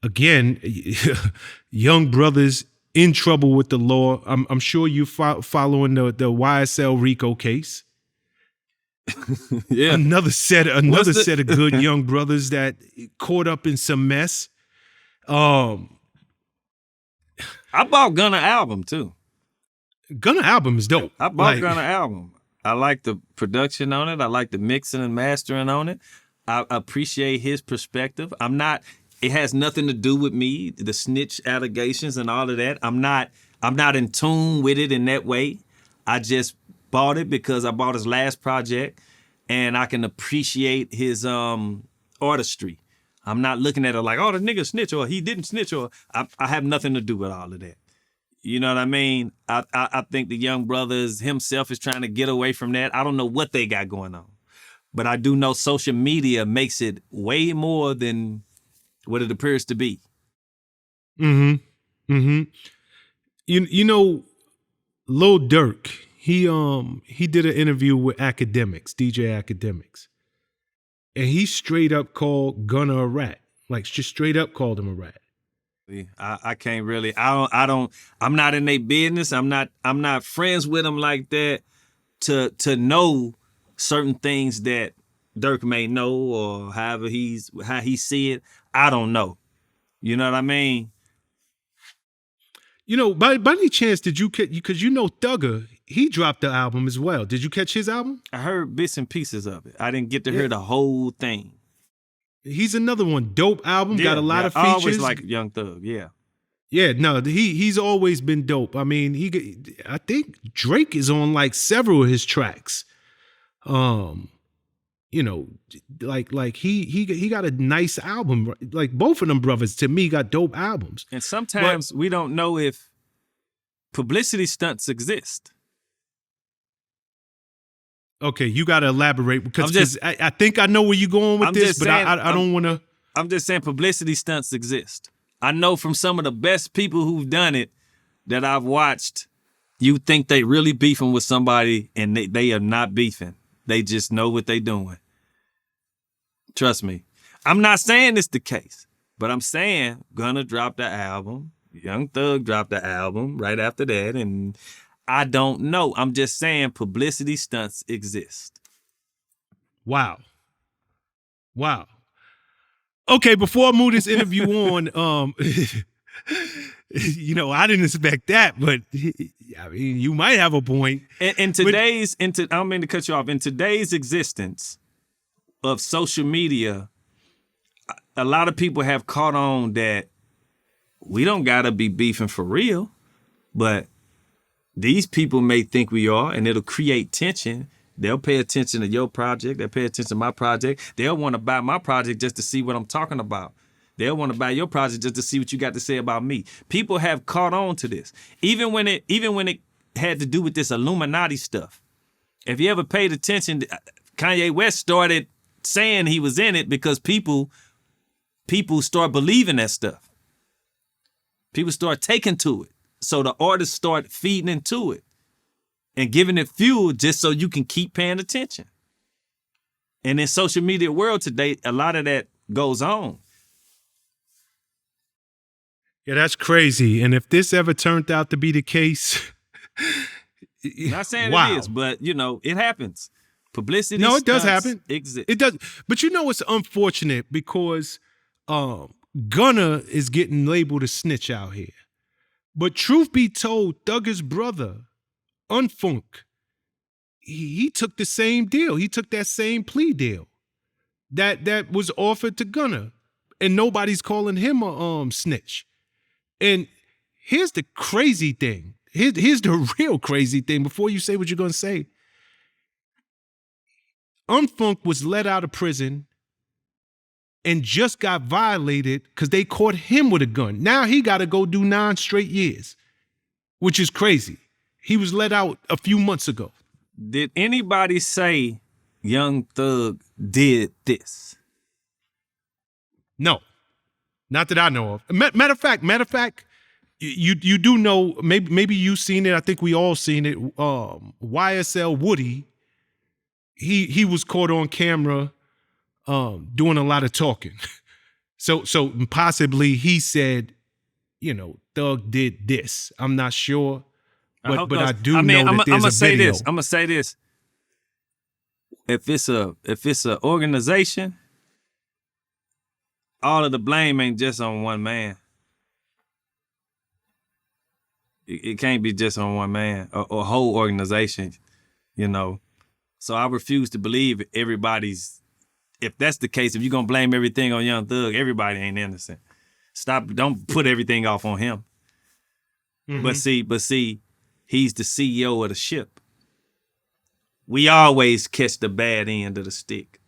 again, young brothers in trouble with the law. I'm sure you following the YSL RICO case. Yeah, another set of good young brothers that caught up in some mess. I bought Gunna album too. Gunna album is dope. I bought Gunna album. I like the production on it. I like the mixing and mastering on it. I appreciate his perspective. It has nothing to do with me, the snitch allegations and all of that. I'm not in tune with it in that way. I just bought it because I bought his last project and I can appreciate his artistry. I'm not looking at it like, oh, the nigga snitch or he didn't snitch or I have nothing to do with all of that. You know what I mean? I think the young brothers himself is trying to get away from that. I don't know what they got going on. But I do know social media makes it way more than what it appears to be. Mm-hmm. Mm-hmm. You know, Lil Durk, he did an interview with Academics, DJ Academics. And he straight up called Gunna a rat. Like just straight up called him a rat. I can't really. I'm not in their business. I'm not friends with them like that to know certain things that Durk may know or how he see it. I don't know. You know what I mean? You know, by any chance did you catch? Because you know Thugger, he dropped the album as well. Did you catch his album? I heard bits and pieces of it. I didn't get to hear the whole thing. He's another one. Dope album. Got a lot of features. I always like Young Thug. Yeah. Yeah, no, he's always been dope. I mean, I think Drake is on like several of his tracks. You know, like he got a nice album. Like both of them brothers to me got dope albums. And sometimes we don't know if publicity stunts exist. Okay, you got to elaborate because I think I know where you're going with this, but I don't want to. I'm just saying publicity stunts exist. I know from some of the best people who've done it that I've watched, you think they really beefing with somebody and they are not beefing. They just know what they doing. Trust me. I'm not saying it's the case, but I'm saying Gunna dropped the album. Young Thug dropped the album right after that, and I don't know. I'm just saying publicity stunts exist. Wow. Okay, before I move this interview on, you know, I didn't expect that, but I mean, you might have a point. I don't mean to cut you off. In today's existence of social media, a lot of people have caught on that we don't gotta be beefing for real, but these people may think we are, and it'll create tension. They'll pay attention to your project. They'll pay attention to my project. They'll want to buy my project just to see what I'm talking about. They'll want to buy your project just to see what you got to say about me. People have caught on to this. Even when it had to do with this Illuminati stuff. If you ever paid attention, Kanye West started saying he was in it because people start believing that stuff. People start taking to it. So the artists start feeding into it and giving it fuel just so you can keep paying attention. And in social media world today, a lot of that goes on. Yeah, that's crazy. And if this ever turned out to be the case, not saying wow. It is, but you know, it happens. Publicity. No, it does happen. Exist. It does. But you know, it's unfortunate because Gunna is getting labeled a snitch out here. But truth be told, Thugger's brother, Unfunk, he took the same deal. He took that same plea deal that was offered to Gunna, and nobody's calling him a snitch. And here's the crazy thing. Here's the real crazy thing. Before you say what you're gonna say, Unfunk was let out of prison and just got violated because they caught him with a gun. Now he got to go do 9 straight years, which is crazy. He was let out a few months ago. Did anybody say Young Thug did this? No, not that I know of. Matter of fact, you do know, maybe you've seen it. I think we all seen it. YSL Woody, he was caught on camera doing a lot of talking. So possibly he said, Thug did this. I'm not sure, but I do know that there's a video. I'm gonna say this. If it's a organization, all of the blame ain't just on one man. It can't be just on one man or a whole organization, So I refuse to believe everybody's. If that's the case, if you're gonna blame everything on Young Thug, everybody ain't innocent. Don't put everything off on him. Mm-hmm. But see, he's the CEO of the ship. We always catch the bad end of the stick.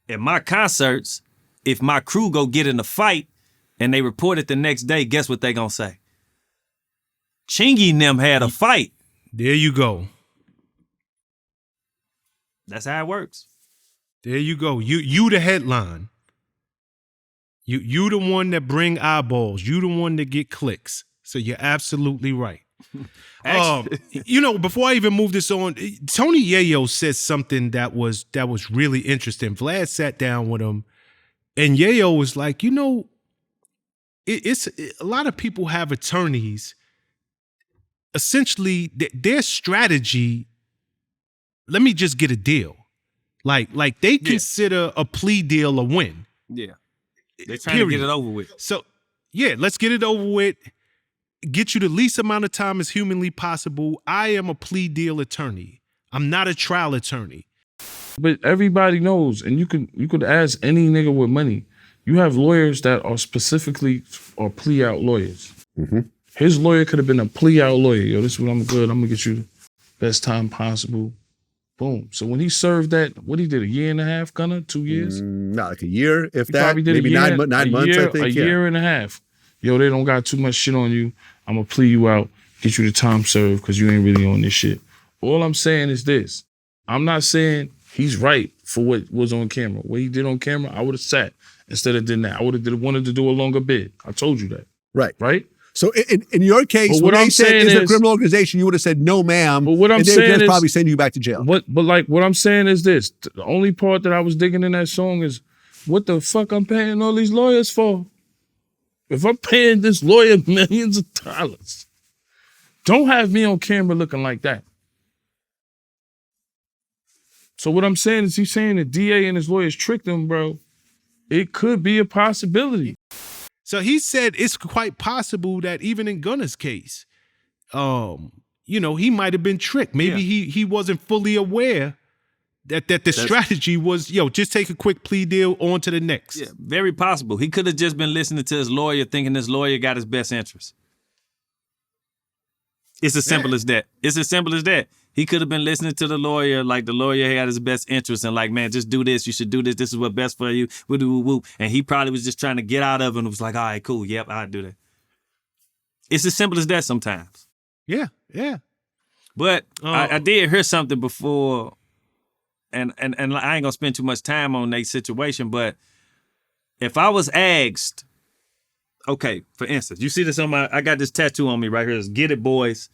At my concerts, if my crew go get in a fight and they report it the next day, guess what they gonna say? Chingy and them had a fight. There you go. That's how it works. There you go. You the headline. You the one that bring eyeballs. You the one that get clicks. So you're absolutely right. Before I even move this on, Tony Yayo said something that was really interesting. Vlad sat down with him, and Yayo was like, it's a lot of people have attorneys. Essentially, their strategy. Let me just get a deal. Like they consider a plea deal a win. Yeah, they're trying to get it over with. So let's get it over with. Get you the least amount of time as humanly possible. I am a plea deal attorney. I'm not a trial attorney. But everybody knows, and you could ask any nigga with money. You have lawyers that are specifically plea out lawyers. Mm-hmm. His lawyer could have been a plea out lawyer. Yo, this is what I'm good. I'm gonna get you the best time possible. Boom. So when he served that, what he did, a year and a half, Gunna? 2 years? Not like a year, if that. Maybe nine months, I think. A year and a half. Yo, they don't got too much shit on you. I'm going to plea you out, get you the time served because you ain't really on this shit. All I'm saying is this. I'm not saying he's right for what was on camera. What he did on camera, I would have sat instead of did that. I would have wanted to do a longer bid. I told you that. Right. Right? So in your case, when they said it's a criminal organization, you would have said, no, ma'am. But what I'm saying is probably send you back to jail. But like what I'm saying is this. The only part that I was digging in that song is what the fuck I'm paying all these lawyers for? If I'm paying this lawyer millions of dollars, don't have me on camera looking like that. So what I'm saying is he's saying the DA and his lawyers tricked him, bro. It could be a possibility. So he said it's quite possible that even in Gunna's case, he might have been tricked. Maybe he wasn't fully aware that the strategy was, just take a quick plea deal on to the next. Yeah, very possible. He could have just been listening to his lawyer thinking his lawyer got his best interest. It's as simple as that. It's as simple as that. He could have been listening to the lawyer like the lawyer had his best interest and like, man, just do this. You should do this. This is what's best for you. Woo-doo-woo-woo. And he probably was just trying to get out of it and was like, all right, cool. Yep, I'll do that. It's as simple as that sometimes. Yeah. But I did hear something before, and I ain't going to spend too much time on that situation, but if I was asked, okay, for instance, you see this on I got this tattoo on me right here. It's Get It Boys,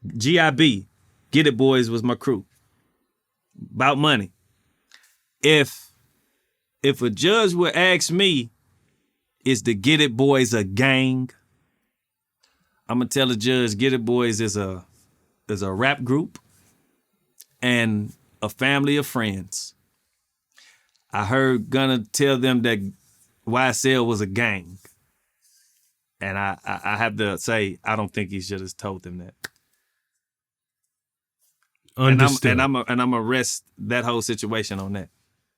GIB. Get It Boys was my crew. About money. If a judge would ask me, is the Get It Boys a gang? I'm gonna tell the judge Get It Boys is a rap group and a family of friends. I heard Gunna tell them that YSL was a gang. And I have to say, I don't think he should have told them that. Understood. And I'm gonna rest that whole situation on that.